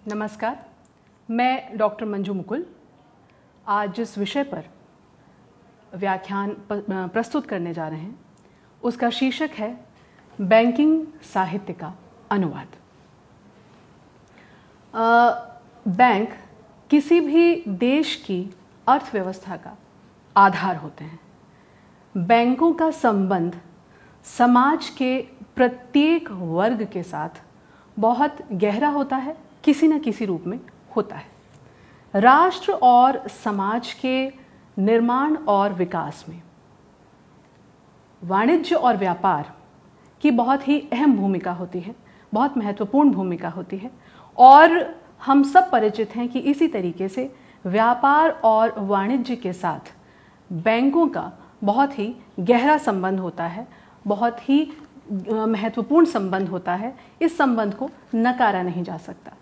नमस्कार, मैं डॉक्टर मंजू मुकुल आज जिस विषय पर व्याख्यान प्रस्तुत करने जा रहे हैं उसका शीर्षक है बैंकिंग साहित्य का अनुवाद। बैंक किसी भी देश की अर्थव्यवस्था का आधार होते हैं। बैंकों का संबंध समाज के प्रत्येक वर्ग के साथ बहुत गहरा होता है, किसी न किसी रूप में होता है। राष्ट्र और समाज के निर्माण और विकास में वाणिज्य और व्यापार की बहुत ही अहम भूमिका होती है, बहुत महत्वपूर्ण भूमिका होती है। और हम सब परिचित हैं कि इसी तरीके से व्यापार और वाणिज्य के साथ बैंकों का बहुत ही गहरा संबंध होता है, बहुत ही महत्वपूर्ण संबंध होता है। इस संबंध को नकारा नहीं जा सकता।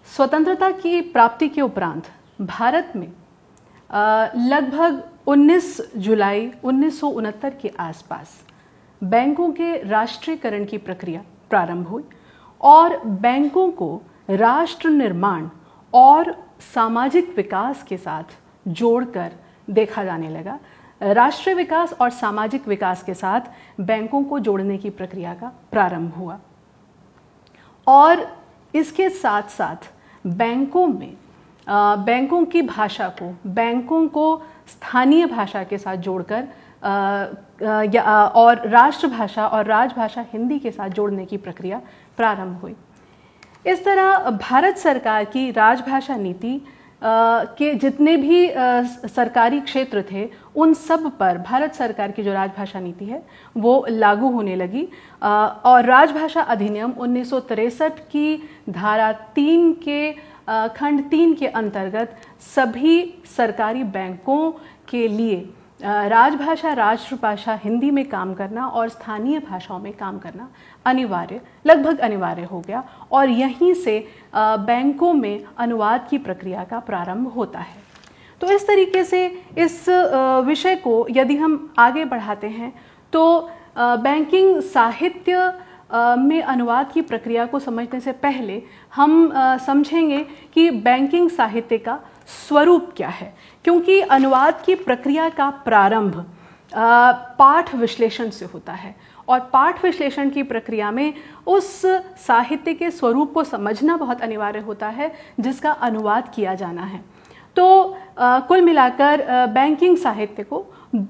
स्वतंत्रता की प्राप्ति के उपरांत भारत में लगभग 19 जुलाई 1969 के आसपास बैंकों के राष्ट्रीयकरण की प्रक्रिया प्रारंभ हुई और बैंकों को राष्ट्र निर्माण और सामाजिक विकास के साथ जोड़कर देखा जाने लगा। राष्ट्रीय विकास और सामाजिक विकास के साथ बैंकों को जोड़ने की प्रक्रिया का प्रारंभ हुआ और इसके साथ साथ बैंकों में बैंकों की भाषा को, बैंकों को स्थानीय भाषा के साथ जोड़कर और राष्ट्रभाषा और राजभाषा हिंदी के साथ जोड़ने की प्रक्रिया प्रारंभ हुई। इस तरह भारत सरकार की राजभाषा नीति के जितने भी सरकारी क्षेत्र थे उन सब पर भारत सरकार की जो राजभाषा नीति है वो लागू होने लगी और राजभाषा अधिनियम 1963 की धारा 3 के खंड 3 के अंतर्गत सभी सरकारी बैंकों के लिए राजभाषा राष्ट्रभाषा हिंदी में काम करना और स्थानीय भाषाओं में काम करना अनिवार्य, लगभग अनिवार्य हो गया और यहीं से बैंकों में अनुवाद की प्रक्रिया का प्रारंभ होता है। तो इस तरीके से इस विषय को यदि हम आगे बढ़ाते हैं तो बैंकिंग साहित्य में अनुवाद की प्रक्रिया को समझने से पहले हम समझेंगे कि बैंकिंग साहित्य का स्वरूप क्या है, क्योंकि अनुवाद की प्रक्रिया का प्रारंभ पाठ विश्लेषण से होता है और पाठ विश्लेषण की प्रक्रिया में उस साहित्य के स्वरूप को समझना बहुत अनिवार्य होता है जिसका अनुवाद किया जाना है। तो कुल मिलाकर बैंकिंग साहित्य को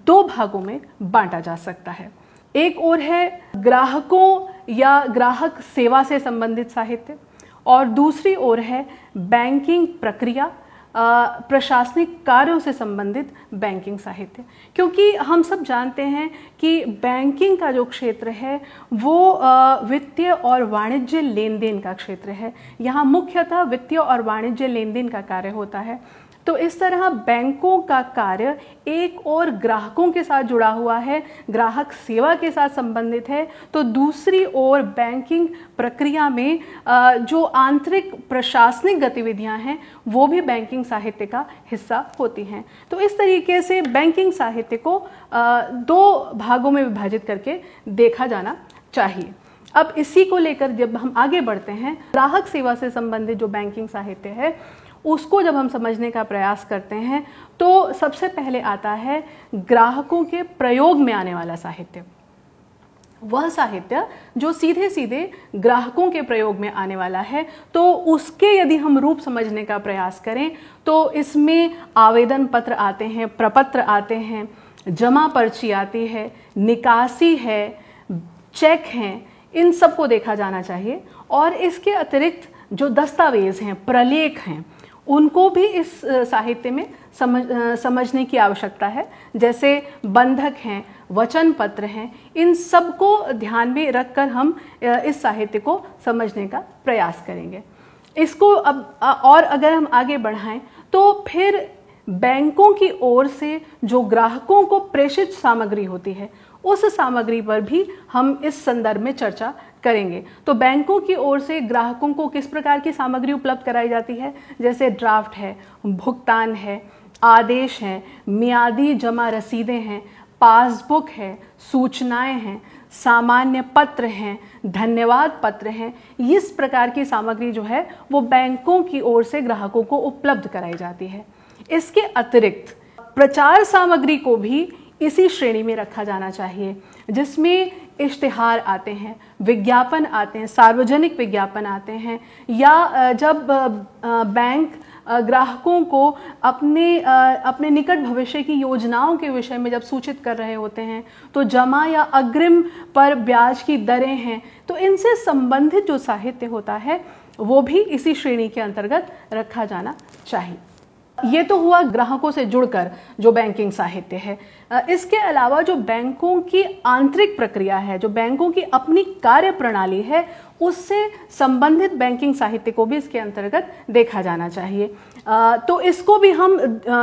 2 भागों में बांटा जा सकता है। एक ओर है ग्राहकों या ग्राहक सेवा से संबंधित साहित्य और दूसरी ओर है बैंकिंग प्रक्रिया, प्रशासनिक कार्यों से संबंधित बैंकिंग साहित्य। क्योंकि हम सब जानते हैं कि बैंकिंग का जो क्षेत्र है वो वित्तीय और वाणिज्य लेन देन का क्षेत्र है। यहाँ मुख्यतः वित्तीय और वाणिज्य लेन देन का कार्य होता है। तो इस तरह बैंकों का कार्य एक और ग्राहकों के साथ जुड़ा हुआ है, ग्राहक सेवा के साथ संबंधित है, तो दूसरी ओर बैंकिंग प्रक्रिया में जो आंतरिक प्रशासनिक गतिविधियां हैं वो भी बैंकिंग साहित्य का हिस्सा होती हैं। तो इस तरीके से बैंकिंग साहित्य को 2 भागों में विभाजित करके देखा जाना चाहिए। अब इसी को लेकर जब हम आगे बढ़ते हैं, ग्राहक सेवा से संबंधित जो बैंकिंग साहित्य है उसको जब हम समझने का प्रयास करते हैं तो सबसे पहले आता है ग्राहकों के प्रयोग में आने वाला साहित्य। वह साहित्य जो सीधे सीधे ग्राहकों के प्रयोग में आने वाला है। तो उसके यदि हम रूप समझने का प्रयास करें तो इसमें आवेदन पत्र आते हैं, प्रपत्र आते हैं, जमा पर्ची आती है, निकासी है, चेक हैं, इन सबको देखा जाना चाहिए। और इसके अतिरिक्त जो दस्तावेज हैं, प्रलेख हैं, उनको भी इस साहित्य में समझने की आवश्यकता है। जैसे बंधक हैं, वचन पत्र हैं, इन सब को ध्यान में रखकर हम इस साहित्य को समझने का प्रयास करेंगे। इसको अब और अगर हम आगे बढ़ाएं तो फिर बैंकों की ओर से जो ग्राहकों को प्रेषित सामग्री होती है उस सामग्री पर भी हम इस संदर्भ में चर्चा करेंगे। तो बैंकों की ओर से ग्राहकों को किस प्रकार की सामग्री उपलब्ध कराई जाती है, जैसे ड्राफ्ट है, भुगतान है, आदेश हैं, मियादी जमा रसीदें हैं, पासबुक है, सूचनाएं हैं, सामान्य पत्र हैं, धन्यवाद पत्र हैं, इस प्रकार की सामग्री जो है वो बैंकों की ओर से ग्राहकों को उपलब्ध कराई जाती है। इसके अतिरिक्त प्रचार सामग्री को भी इसी श्रेणी में रखा जाना चाहिए, जिसमें इश्तिहार आते हैं, विज्ञापन आते हैं, सार्वजनिक विज्ञापन आते हैं, या जब बैंक ग्राहकों को अपने निकट भविष्य की योजनाओं के विषय में जब सूचित कर रहे होते हैं, तो जमा या अग्रिम पर ब्याज की दरें हैं, तो इनसे संबंधित जो साहित्य होता है वो भी इसी श्रेणी के अंतर्गत रखा जाना चाहिए। ये तो हुआ ग्राहकों से जुड़कर जो बैंकिंग साहित्य है। इसके अलावा जो बैंकों की आंतरिक प्रक्रिया है, जो बैंकों की अपनी कार्य प्रणाली है, उससे संबंधित बैंकिंग साहित्य को भी इसके अंतर्गत देखा जाना चाहिए। तो इसको भी हम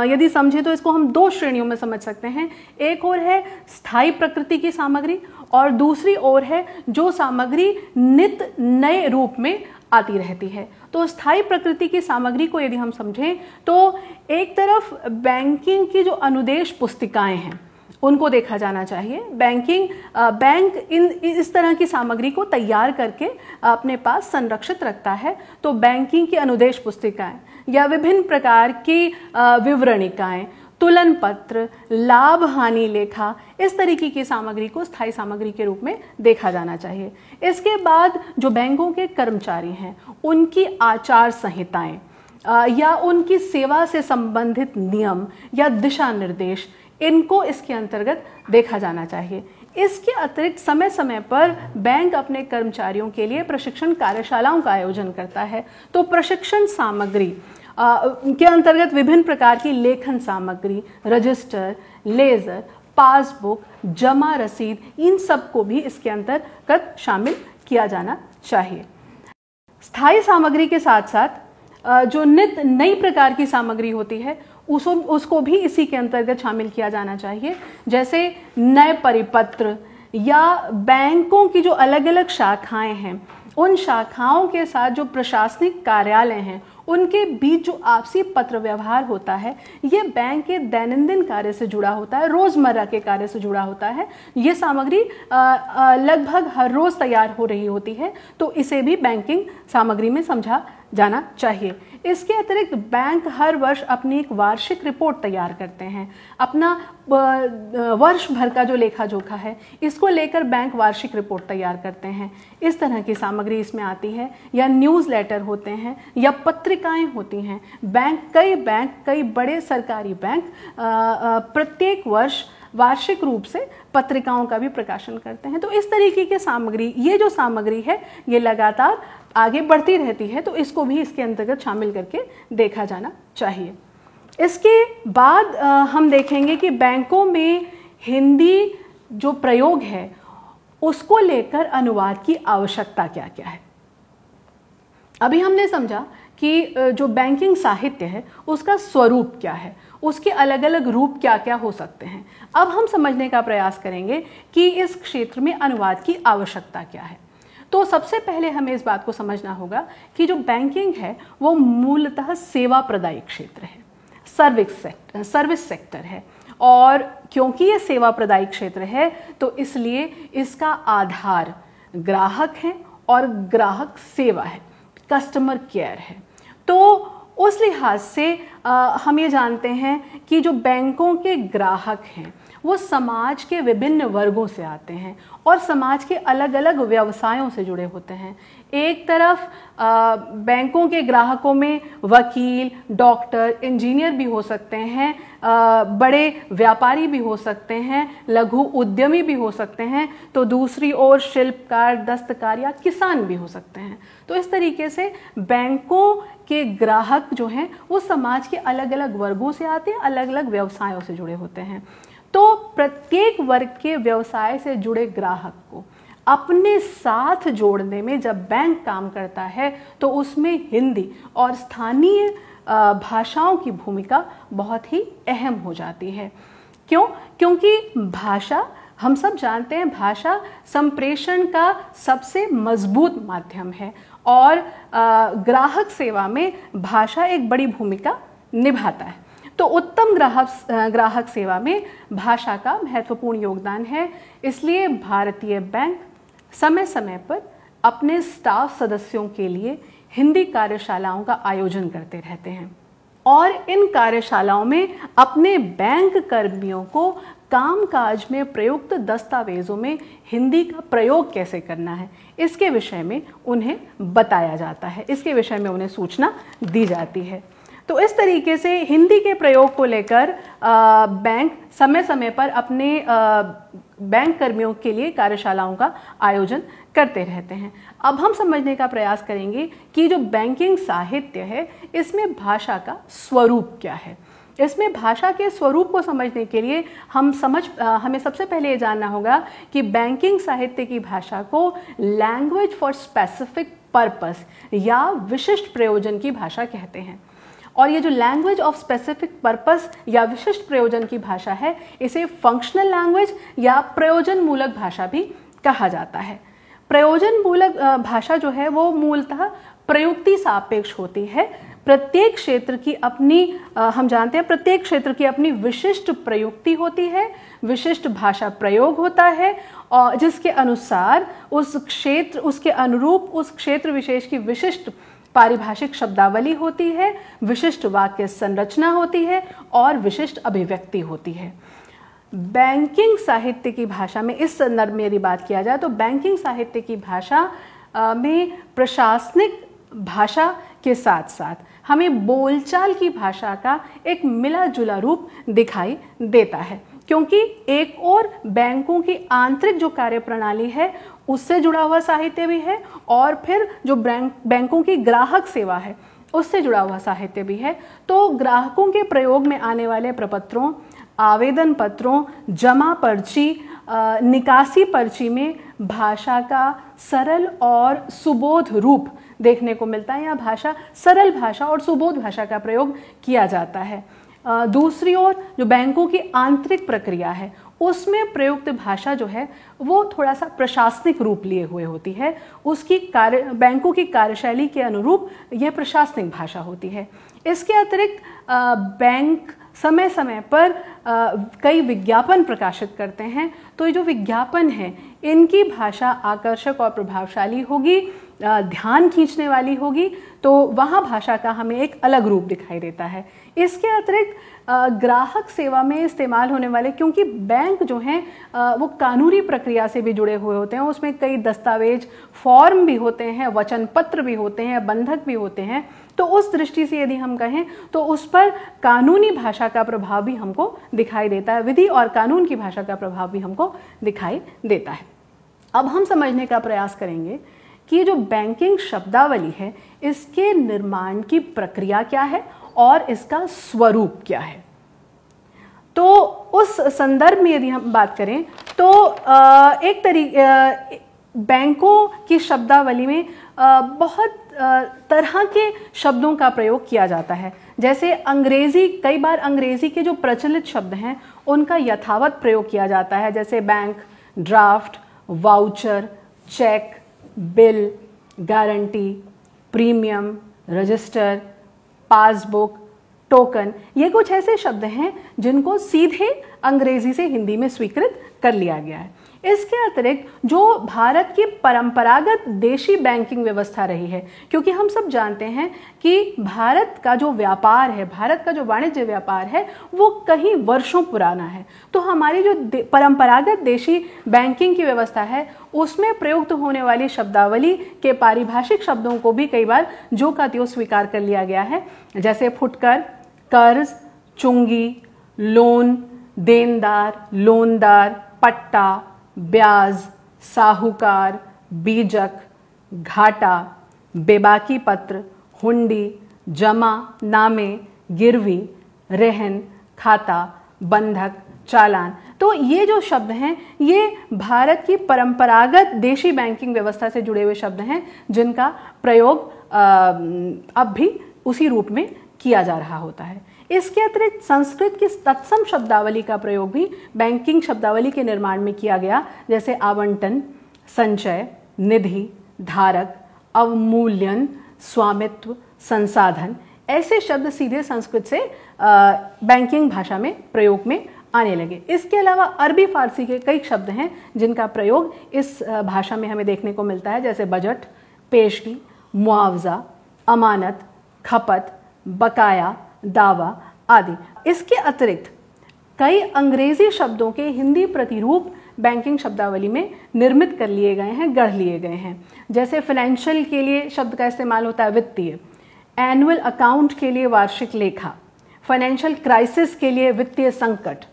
यदि समझें तो इसको हम दो श्रेणियों में समझ सकते हैं। एक और है स्थायी प्रकृति की सामग्री और दूसरी ओर है जो सामग्री नित्य नए रूप में आती रहती है। तो स्थायी प्रकृति की सामग्री को यदि हम समझें तो एक तरफ बैंकिंग की जो अनुदेश पुस्तिकाएं हैं उनको देखा जाना चाहिए। बैंक इस तरह की सामग्री को तैयार करके अपने पास संरक्षित रखता है। तो बैंकिंग की अनुदेश पुस्तिकाएं या विभिन्न प्रकार की विवरणिकाएं, तुलन पत्र, लाभ हानि लेखा, इस तरीके की सामग्री को स्थायी सामग्री के रूप में देखा जाना चाहिए। इसके बाद जो बैंकों के कर्मचारी हैं उनकी आचार संहिताएं या उनकी सेवा से संबंधित नियम या दिशा निर्देश, इनको इसके अंतर्गत देखा जाना चाहिए। इसके अतिरिक्त समय समय पर बैंक अपने कर्मचारियों के लिए प्रशिक्षण कार्यशालाओं का आयोजन करता है। तो प्रशिक्षण सामग्री के अंतर्गत विभिन्न प्रकार की लेखन सामग्री, रजिस्टर, लेजर, पासबुक, जमा रसीद, इन सब को भी इसके अंतर्गत शामिल किया जाना चाहिए। स्थायी सामग्री के साथ साथ जो नित्य नई प्रकार की सामग्री होती है उसको भी इसी के अंतर्गत शामिल किया जाना चाहिए। जैसे नए परिपत्र या बैंकों की जो अलग अलग शाखाएं हैं, उन शाखाओं के साथ जो प्रशासनिक कार्यालय हैं उनके बीच जो आपसी पत्र व्यवहार होता है, ये बैंक के दैनंदिन कार्य से जुड़ा होता है, रोजमर्रा के कार्य से जुड़ा होता है। ये सामग्री लगभग हर रोज तैयार हो रही होती है, तो इसे भी बैंकिंग सामग्री में समझा जाना चाहिए। इसके अतिरिक्त बैंक हर वर्ष अपनी एक वार्षिक रिपोर्ट तैयार करते हैं। अपना वर्ष भर का जो लेखा जोखा है इसको लेकर बैंक वार्षिक रिपोर्ट तैयार करते हैं। इस तरह की सामग्री इसमें आती है। या न्यूज़लेटर होते हैं या पत्रिकाएं होती हैं। कई बड़े सरकारी बैंक प्रत्येक वर्ष वार्षिक रूप से पत्रिकाओं का भी प्रकाशन करते हैं। तो इस तरीके की सामग्री, ये जो सामग्री है ये लगातार आगे बढ़ती रहती है, तो इसको भी इसके अंतर्गत शामिल करके देखा जाना चाहिए। इसके बाद हम देखेंगे कि बैंकों में हिंदी जो प्रयोग है उसको लेकर अनुवाद की आवश्यकता क्या क्या है। अभी हमने समझा कि जो बैंकिंग साहित्य है उसका स्वरूप क्या है, उसके अलग अलग रूप क्या क्या हो सकते हैं। अब हम समझने का प्रयास करेंगे कि इस क्षेत्र में अनुवाद की आवश्यकता क्या है। तो सबसे पहले हमें इस बात को समझना होगा कि जो बैंकिंग है वो मूलतः सेवा प्रदायी क्षेत्र है, सर्विस सेक्टर है। और क्योंकि ये सेवा प्रदायी क्षेत्र है तो इसलिए इसका आधार ग्राहक है और ग्राहक सेवा है, कस्टमर केयर है। तो उस लिहाज से हम ये जानते हैं कि जो बैंकों के ग्राहक हैं वो समाज के विभिन्न वर्गों से आते हैं और समाज के अलग अलग व्यवसायों से जुड़े होते हैं। एक तरफ बैंकों के ग्राहकों में वकील, डॉक्टर, इंजीनियर भी हो सकते हैं, बड़े व्यापारी भी हो सकते हैं, लघु उद्यमी भी हो सकते हैं, तो दूसरी ओर शिल्पकार, दस्तकार या किसान भी हो सकते हैं। तो इस तरीके से बैंकों के ग्राहक जो हैं वो समाज के अलग अलग वर्गों से आते हैं, अलग अलग व्यवसायों से जुड़े होते हैं। तो प्रत्येक वर्ग के व्यवसाय से जुड़े ग्राहक को अपने साथ जोड़ने में जब बैंक काम करता है तो उसमें हिंदी और स्थानीय भाषाओं की भूमिका बहुत ही अहम हो जाती है। क्यों? क्योंकि भाषा, हम सब जानते हैं, भाषा संप्रेषण का सबसे मजबूत माध्यम है और ग्राहक सेवा में भाषा एक बड़ी भूमिका निभाता है। तो उत्तम ग्राहक सेवा में भाषा का महत्वपूर्ण योगदान है। इसलिए भारतीय बैंक समय समय पर अपने स्टाफ सदस्यों के लिए हिंदी कार्यशालाओं का आयोजन करते रहते हैं और इन कार्यशालाओं में अपने बैंक कर्मियों को कामकाज में प्रयुक्त दस्तावेजों में हिंदी का प्रयोग कैसे करना है, इसके विषय में उन्हें बताया जाता है, इसके विषय में उन्हें सूचना दी जाती है। तो इस तरीके से हिंदी के प्रयोग को लेकर बैंक समय समय पर अपने बैंक कर्मियों के लिए कार्यशालाओं का आयोजन करते रहते हैं। अब हम समझने का प्रयास करेंगे कि जो बैंकिंग साहित्य है इसमें भाषा का स्वरूप क्या है। इसमें भाषा के स्वरूप को समझने के लिए हमें सबसे पहले ये जानना होगा कि बैंकिंग साहित्य की भाषा को लैंग्वेज फॉर स्पेसिफिक पर्पस या विशिष्ट प्रयोजन की भाषा कहते हैं। और ये जो लैंग्वेज ऑफ स्पेसिफिक पर्पस या विशिष्ट प्रयोजन की भाषा है इसे फंक्शनल लैंग्वेज या प्रयोजन मूलक भाषा भी कहा जाता है। प्रयोजन मूलक भाषा जो है वो मूलतः प्रयुक्ति सापेक्ष होती है। प्रत्येक क्षेत्र की अपनी हम जानते हैं प्रत्येक क्षेत्र की अपनी विशिष्ट प्रयुक्ति होती है, विशिष्ट भाषा प्रयोग होता है और जिसके अनुसार उस क्षेत्र उसके अनुरूप उस क्षेत्र विशेष की विशिष्ट पारिभाषिक शब्दावली होती है, विशिष्ट वाक्य संरचना होती है और विशिष्ट अभिव्यक्ति होती है। बैंकिंग साहित्य की भाषा में इस संदर्भ में यदि बात किया जाए तो बैंकिंग साहित्य की भाषा में प्रशासनिक भाषा के साथ साथ हमें बोलचाल की भाषा का एक मिला जुला रूप दिखाई देता है, क्योंकि एक और बैंकों की आंतरिक जो कार्य प्रणाली है उससे जुड़ा हुआ साहित्य भी है और फिर जो बैंकों की ग्राहक सेवा है उससे जुड़ा हुआ साहित्य भी है। तो ग्राहकों के प्रयोग में आने वाले प्रपत्रों, आवेदन पत्रों, जमा पर्ची, निकासी पर्ची में भाषा का सरल और सुबोध रूप देखने को मिलता है। या सरल भाषा और सुबोध भाषा का प्रयोग किया जाता है। दूसरी ओर जो बैंकों की आंतरिक प्रक्रिया है उसमें प्रयुक्त भाषा जो है वो थोड़ा सा प्रशासनिक रूप लिए हुए होती है। उसकी बैंकों की कार्यशैली के अनुरूप यह प्रशासनिक भाषा होती है। इसके अतिरिक्त बैंक समय समय पर कई विज्ञापन प्रकाशित करते हैं। तो ये जो विज्ञापन है इनकी भाषा आकर्षक और प्रभावशाली होगी, ध्यान खींचने वाली होगी, तो वहाँ भाषा का हमें एक अलग रूप दिखाई देता है। इसके अतिरिक्त ग्राहक सेवा में इस्तेमाल होने वाले, क्योंकि बैंक जो हैं वो कानूनी प्रक्रिया से भी जुड़े हुए होते हैं, उसमें कई दस्तावेज फॉर्म भी होते हैं, वचन पत्र भी होते हैं, बंधक भी होते हैं। तो उस दृष्टि से यदि हम कहें तो उस पर कानूनी भाषा का प्रभाव भी हमको दिखाई देता है, विधि और कानून की भाषा का प्रभाव भी हमको दिखाई देता है। अब हम समझने का प्रयास करेंगे कि जो बैंकिंग शब्दावली है इसके निर्माण की प्रक्रिया क्या है और इसका स्वरूप क्या है। तो उस संदर्भ में यदि हम बात करें तो बैंकों की शब्दावली में बहुत तरह के शब्दों का प्रयोग किया जाता है। जैसे कई बार अंग्रेजी के जो प्रचलित शब्द हैं उनका यथावत प्रयोग किया जाता है, जैसे bank, draft, voucher, cheque, bill, guarantee, premium, register, passbook, token. ये कुछ ऐसे शब्द हैं जिनको सीधे अंग्रेजी से हिंदी में स्वीकृत कर लिया गया है। इसके अतिरिक्त जो भारत की परंपरागत देशी बैंकिंग व्यवस्था रही है, क्योंकि हम सब जानते हैं कि भारत का जो व्यापार है, भारत का जो वाणिज्य व्यापार है वो कई वर्षों पुराना है। तो हमारी जो परंपरागत देशी बैंकिंग की व्यवस्था है उसमें प्रयुक्त होने वाली शब्दावली के पारिभाषिक शब्दों को भी कई बार जो का त्यों स्वीकार कर लिया गया है, जैसे फुटकर, कर्ज, चुंगी, लोन, देनदार, लोनदार, पट्टा, ब्याज, साहूकार, बीजक, घाटा, बेबाकी पत्र, हुंडी, जमा, नामे, गिरवी, रहन, खाता, बंधक, चालान। तो ये जो शब्द हैं ये भारत की परंपरागत देशी बैंकिंग व्यवस्था से जुड़े हुए शब्द हैं जिनका प्रयोग अब भी उसी रूप में किया जा रहा होता है। इसके अतिरिक्त संस्कृत की तत्सम शब्दावली का प्रयोग भी बैंकिंग शब्दावली के निर्माण में किया गया, जैसे आवंटन, संचय, निधि, धारक, अवमूल्यन, स्वामित्व, संसाधन। ऐसे शब्द सीधे संस्कृत से बैंकिंग भाषा में प्रयोग में आने लगे। इसके अलावा अरबी फारसी के कई शब्द हैं जिनका प्रयोग इस भाषा में हमें देखने को मिलता है, जैसे बजट, पेशगी, मुआवजा, अमानत, खपत, बकाया, दावा आदि। इसके अतिरिक्त कई अंग्रेजी शब्दों के हिंदी प्रतिरूप बैंकिंग शब्दावली में निर्मित कर लिए गए हैं, गढ़ लिए गए हैं। जैसे फाइनेंशियल के लिए शब्द का इस्तेमाल होता है वित्तीय, एनुअल अकाउंट के लिए वार्षिक लेखा, फाइनेंशियल क्राइसिस के लिए वित्तीय संकट,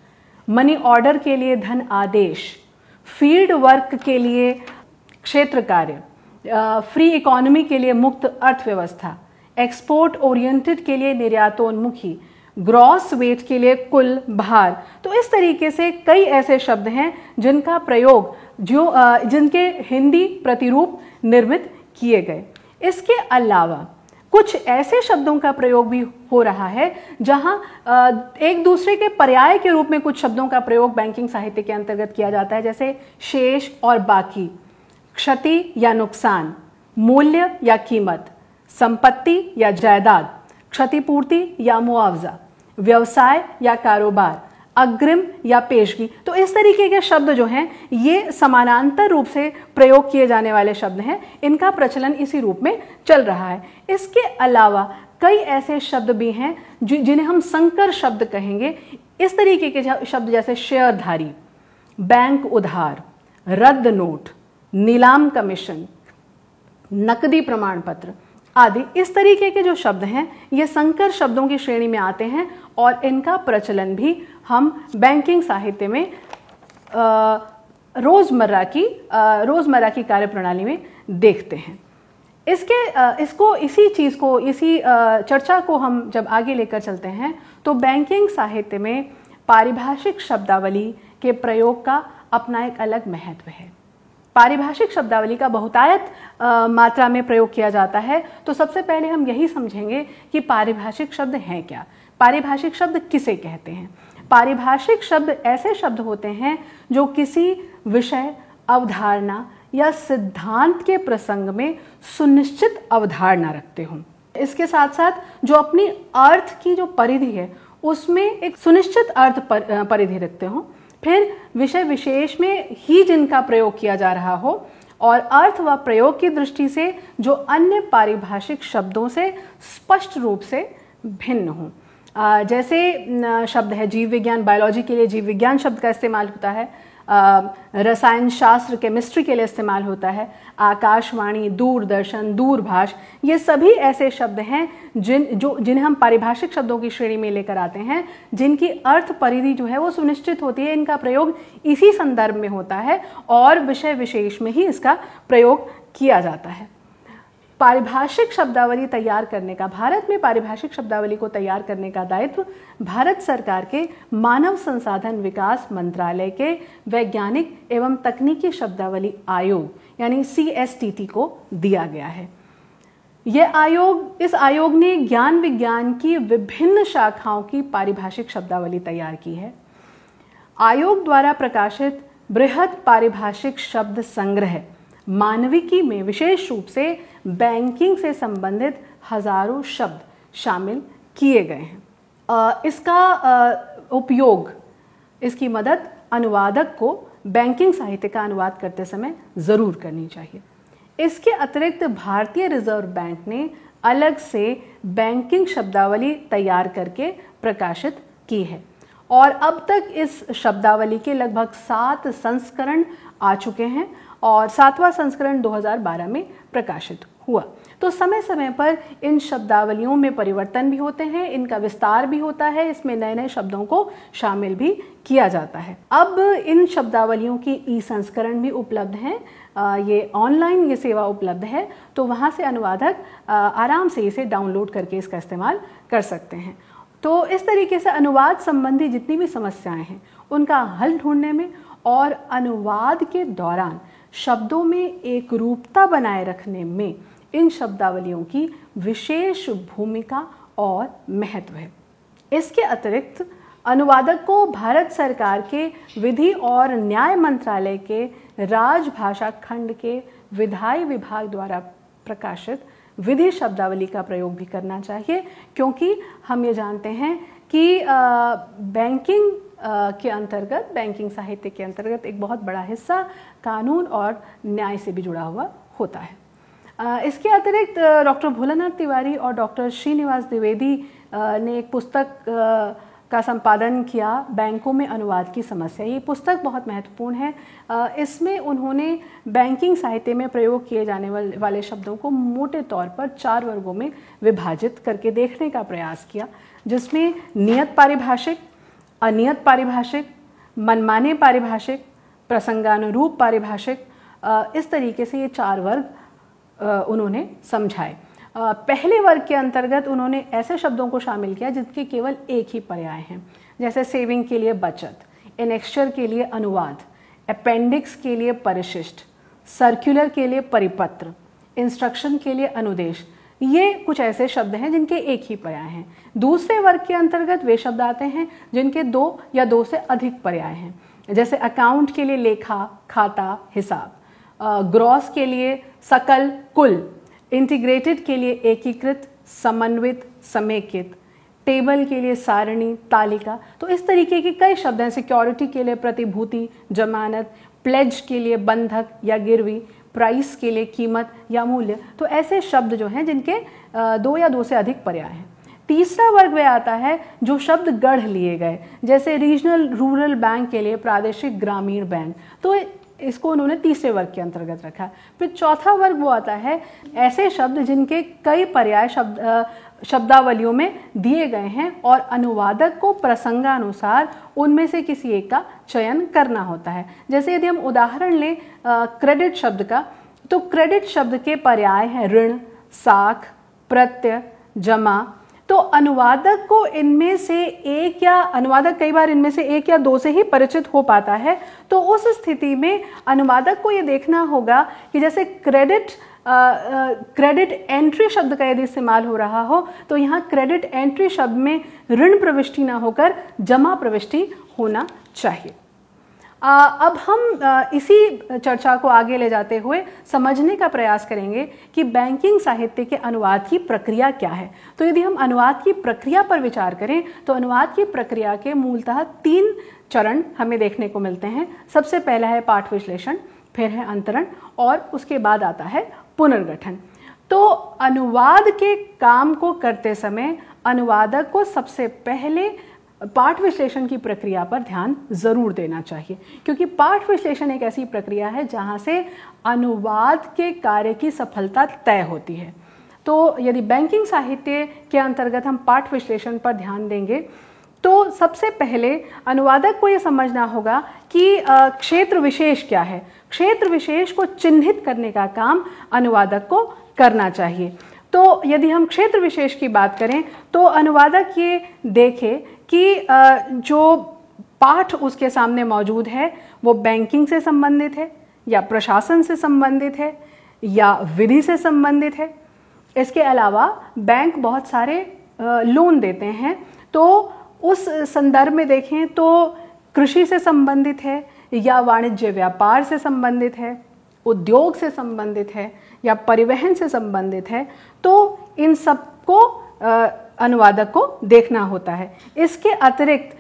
मनी ऑर्डर के लिए धन आदेश, फील्ड वर्क के लिए क्षेत्र कार्य, फ्री इकोनॉमी के लिए मुक्त अर्थव्यवस्था, एक्सपोर्ट ओरिएंटेड के लिए निर्यातोन्मुखी, ग्रॉस वेट के लिए कुल भार। तो इस तरीके से कई ऐसे शब्द हैं जिनका प्रयोग जिनके हिंदी प्रतिरूप निर्मित किए गए। इसके अलावा कुछ ऐसे शब्दों का प्रयोग भी हो रहा है जहां एक दूसरे के पर्याय के रूप में कुछ शब्दों का प्रयोग बैंकिंग साहित्य के अंतर्गत किया जाता है, जैसे शेष और बाकी, क्षति या नुकसान, मूल्य या कीमत, संपत्ति या जायदाद, क्षतिपूर्ति या मुआवजा, व्यवसाय या कारोबार, अग्रिम या पेशगी। तो इस तरीके के शब्द जो हैं ये समानांतर रूप से प्रयोग किए जाने वाले शब्द हैं, इनका प्रचलन इसी रूप में चल रहा है। इसके अलावा कई ऐसे शब्द भी हैं जिन्हें हम संकर शब्द कहेंगे। इस तरीके के शब्द जैसे शेयरधारी, बैंक उधार, रद्द नोट, नीलाम कमीशन, नकदी प्रमाण पत्र आदि। इस तरीके के जो शब्द हैं ये संकर शब्दों की श्रेणी में आते हैं और इनका प्रचलन भी हम बैंकिंग साहित्य में रोजमर्रा की कार्यप्रणाली में देखते हैं। इसी चर्चा को हम जब आगे लेकर चलते हैं तो बैंकिंग साहित्य में पारिभाषिक शब्दावली के प्रयोग का अपना एक अलग महत्व है। पारिभाषिक शब्दावली का बहुतायत मात्रा में प्रयोग किया जाता है। तो सबसे पहले हम यही समझेंगे कि पारिभाषिक शब्द हैं क्या, पारिभाषिक शब्द किसे कहते हैं। पारिभाषिक शब्द ऐसे शब्द होते हैं जो किसी विषय, अवधारणा या सिद्धांत के प्रसंग में सुनिश्चित अवधारणा रखते हों। इसके साथ साथ जो अपनी अर्थ की जो परिधि है उसमें एक सुनिश्चित अर्थ परिधि रखते हों, फिर विषय विशेष में ही जिनका प्रयोग किया जा रहा हो और अर्थ व प्रयोग की दृष्टि से जो अन्य पारिभाषिक शब्दों से स्पष्ट रूप से भिन्न हो। जैसे शब्द है जीव विज्ञान, बायोलॉजी के लिए जीव विज्ञान शब्द का इस्तेमाल होता है, रसायन शास्त्र, केमिस्ट्री के लिए इस्तेमाल होता है, आकाशवाणी, दूरदर्शन, दूरभाष, ये सभी ऐसे शब्द हैं जिन्हें हम पारिभाषिक शब्दों की श्रेणी में लेकर आते हैं, जिनकी अर्थ परिधि जो है वो सुनिश्चित होती है। इनका प्रयोग इसी संदर्भ में होता है और विषय विशेष में ही इसका प्रयोग किया जाता है। पारिभाषिक शब्दावली तैयार करने का, भारत में पारिभाषिक शब्दावली को तैयार करने का दायित्व भारत सरकार के मानव संसाधन विकास मंत्रालय के वैज्ञानिक एवं तकनीकी शब्दावली आयोग यानी CSTT को दिया गया है। इस आयोग ने ज्ञान विज्ञान की विभिन्न शाखाओं की पारिभाषिक शब्दावली तैयार की है। आयोग द्वारा प्रकाशित बृहद पारिभाषिक शब्द संग्रह मानविकी में विशेष रूप से बैंकिंग से संबंधित हजारों शब्द शामिल किए गए हैं। इसकी मदद अनुवादक को बैंकिंग साहित्य का अनुवाद करते समय जरूर करनी चाहिए। इसके अतिरिक्त भारतीय रिजर्व बैंक ने अलग से बैंकिंग शब्दावली तैयार करके प्रकाशित की है और अब तक इस शब्दावली के लगभग 7 संस्करण आ चुके हैं और 7वां संस्करण 2012 में प्रकाशित हुआ। तो समय समय पर इन शब्दावलियों में परिवर्तन भी होते हैं, इनका विस्तार भी होता है, इसमें नए नए शब्दों को शामिल भी किया जाता है। अब इन शब्दावलियों की ई-संस्करण भी उपलब्ध हैं, ये ऑनलाइन ये सेवा उपलब्ध है, तो वहाँ से अनुवादक आराम से इसे डाउनलोड करके इसका इस्तेमाल कर सकते हैं। तो इस तरीके से अनुवाद संबंधी जितनी भी समस्याएं हैं उनका हल ढूंढने में और अनुवाद के दौरान शब्दों में एक रूपता बनाए रखने में इन शब्दावलियों की विशेष भूमिका और महत्व है। इसके अतिरिक्त अनुवादक को भारत सरकार के विधि और न्याय मंत्रालय के राजभाषा खंड के विधायी विभाग द्वारा प्रकाशित विधि शब्दावली का प्रयोग भी करना चाहिए, क्योंकि हम ये जानते हैं कि बैंकिंग के अंतर्गत, बैंकिंग साहित्य के अंतर्गत एक बहुत बड़ा हिस्सा कानून और न्याय से भी जुड़ा हुआ होता है। इसके अतिरिक्त डॉक्टर भोलानाथ तिवारी और डॉक्टर श्रीनिवास द्विवेदी ने एक पुस्तक का संपादन किया, बैंकों में अनुवाद की समस्या। ये पुस्तक बहुत महत्वपूर्ण है। इसमें उन्होंने बैंकिंग साहित्य में प्रयोग किए जाने वाले शब्दों को मोटे तौर पर 4 वर्गों में विभाजित करके देखने का प्रयास किया, जिसमें नियत पारिभाषिक, अनियत पारिभाषिक, मनमाने पारिभाषिक, प्रसंगानुरूप पारिभाषिक, इस तरीके से ये 4 वर्ग उन्होंने समझाए। पहले वर्ग के अंतर्गत उन्होंने ऐसे शब्दों को शामिल किया जिनके केवल एक ही पर्याय हैं, जैसे सेविंग के लिए बचत, एनेक्स्चर के लिए अनुवाद, अपेंडिक्स के लिए परिशिष्ट, सर्कुलर के लिए परिपत्र, इंस्ट्रक्शन के लिए अनुदेश। ये कुछ ऐसे शब्द हैं जिनके एक ही पर्याय हैं। दूसरे वर्ग के अंतर्गत वे शब्द आते हैं जिनके 2 या 2 से अधिक पर्याय हैं, जैसे अकाउंट के लिए लेखा, खाता, हिसाब, ग्रॉस के लिए सकल, कुल, इंटीग्रेटेड के लिए एकीकृत, समन्वित, समेकित, टेबल के लिए सारणी, तालिका। तो इस तरीके के कई शब्द हैं। सिक्योरिटी के लिए प्रतिभूति, जमानत, प्लेज के लिए बंधक या गिरवी, प्राइस के लिए कीमत या मूल्य। तो ऐसे शब्द जो हैं जिनके 2 या 2 से अधिक पर्याय हैं। तीसरा वर्ग वह आता है जो शब्द गढ़ लिए गए, जैसे रीजनल रूरल बैंक के लिए प्रादेशिक ग्रामीण बैंक, तो इसको उन्होंने तीसरे वर्ग के अंतर्गत रखा। फिर चौथा वर्ग वो आता है ऐसे शब्द जिनके कई पर्याय शब्दावलियों में दिए गए हैं और अनुवादक को प्रसंगानुसार उनमें से किसी एक का चयन करना होता है। जैसे यदि हम उदाहरण लें क्रेडिट शब्द का, तो क्रेडिट शब्द के पर्याय हैं ऋण, साख, प्रत्यय, जमा। तो अनुवादक को इनमें से एक, या अनुवादक कई बार इनमें से 1 या 2 से ही परिचित हो पाता है। तो उस स्थिति में अनुवादक को ये देखना होगा कि जैसे क्रेडिट एंट्री शब्द का यदि इस्तेमाल हो रहा हो तो यहाँ क्रेडिट एंट्री शब्द में ऋण प्रविष्टि ना होकर जमा प्रविष्टि होना चाहिए। अब हम इसी चर्चा को आगे ले जाते हुए समझने का प्रयास करेंगे कि बैंकिंग साहित्य के अनुवाद की प्रक्रिया क्या है। तो यदि हम अनुवाद की प्रक्रिया पर विचार करें तो अनुवाद की प्रक्रिया के मूलतः 3 चरण हमें देखने को मिलते हैं। सबसे पहला है पाठ विश्लेषण, फिर है अंतरण और उसके बाद आता है पुनर्गठन। तो अनुवाद के काम को करते समय अनुवादक को सबसे पहले पाठ विश्लेषण की प्रक्रिया पर ध्यान जरूर देना चाहिए, क्योंकि पाठ विश्लेषण एक ऐसी प्रक्रिया है जहां से अनुवाद के कार्य की सफलता तय होती है। तो यदि बैंकिंग साहित्य के अंतर्गत हम पाठ विश्लेषण पर ध्यान देंगे तो सबसे पहले अनुवादक को यह समझना होगा कि क्षेत्र विशेष क्या है। क्षेत्र विशेष को चिन्हित करने का काम अनुवादक को करना चाहिए। तो यदि हम क्षेत्र विशेष की बात करें तो अनुवादक ये देखे कि जो पाठ उसके सामने मौजूद है वो बैंकिंग से संबंधित है या प्रशासन से संबंधित है या विधि से संबंधित है। इसके अलावा बैंक बहुत सारे लोन देते हैं, तो उस संदर्भ में देखें तो कृषि से संबंधित है या वाणिज्य व्यापार से संबंधित है, उद्योग से संबंधित है या परिवहन से संबंधित है। तो इन सबको अनुवादक को देखना होता है। इसके अतिरिक्त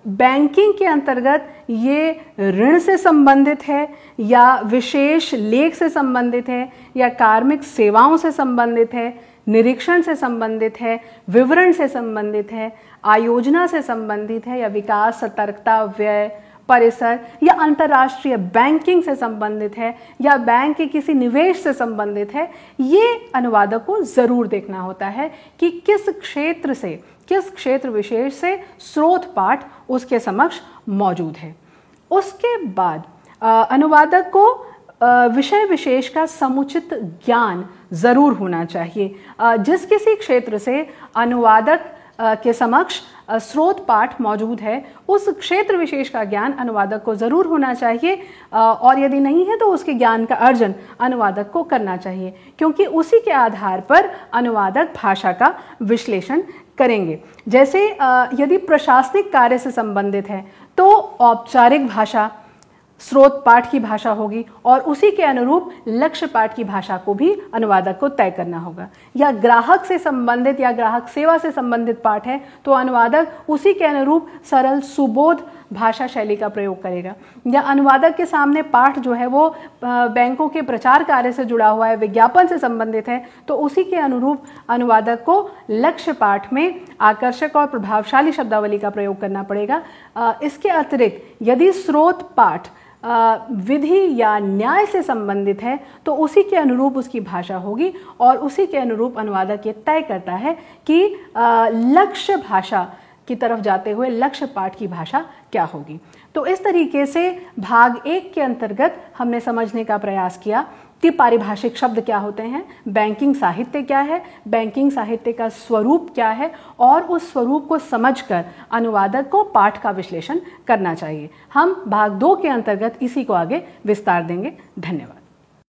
बैंकिंग के अंतर्गत ये ऋण से संबंधित है या विशेष लेख से संबंधित है या कार्मिक सेवाओं से संबंधित है, निरीक्षण से संबंधित है, विवरण से संबंधित है, आयोजना से संबंधित है या विकास, सतर्कता, व्यय, परिसर या अंतर्राष्ट्रीय बैंकिंग से संबंधित है या बैंक के किसी निवेश से संबंधित है। ये अनुवादक को जरूर देखना होता है कि किस क्षेत्र से, किस क्षेत्र विशेष से स्रोत पाठ उसके समक्ष मौजूद है। उसके बाद अनुवादक को विषय विशेष का समुचित ज्ञान जरूर होना चाहिए। जिस किसी क्षेत्र से अनुवादक के समक्ष स्रोत पाठ मौजूद है उस क्षेत्र विशेष का ज्ञान अनुवादक को जरूर होना चाहिए, और यदि नहीं है तो उसके ज्ञान का अर्जन अनुवादक को करना चाहिए, क्योंकि उसी के आधार पर अनुवादक भाषा का विश्लेषण करेंगे। जैसे यदि प्रशासनिक कार्य से संबंधित है तो औपचारिक भाषा, स्रोत पाठ की भाषा होगी और उसी के अनुरूप लक्ष्य पाठ की भाषा को भी अनुवादक को तय करना होगा। या ग्राहक से संबंधित या ग्राहक सेवा से संबंधित पाठ है तो अनुवादक उसी के अनुरूप सरल सुबोध भाषा शैली का प्रयोग करेगा। या अनुवादक के सामने पाठ जो है वो बैंकों के प्रचार कार्य से जुड़ा हुआ है, विज्ञापन से संबंधित है, तो उसी के अनुरूप अनुवादक को लक्ष्य पाठ में आकर्षक और प्रभावशाली शब्दावली का प्रयोग करना पड़ेगा। इसके अतिरिक्त यदि स्रोत पाठ विधि या न्याय से संबंधित है तो उसी के अनुरूप उसकी भाषा होगी और उसी के अनुरूप अनुवादक ये तय करता है कि लक्ष्य भाषा की तरफ जाते हुए लक्ष्य पाठ की भाषा क्या होगी। तो इस तरीके से भाग 1 के अंतर्गत हमने समझने का प्रयास किया कि पारिभाषिक शब्द क्या होते हैं, बैंकिंग साहित्य क्या है, बैंकिंग साहित्य का स्वरूप क्या है और उस स्वरूप को समझकर अनुवादक को पाठ का विश्लेषण करना चाहिए। हम भाग 2 के अंतर्गत इसी को आगे विस्तार देंगे। धन्यवाद।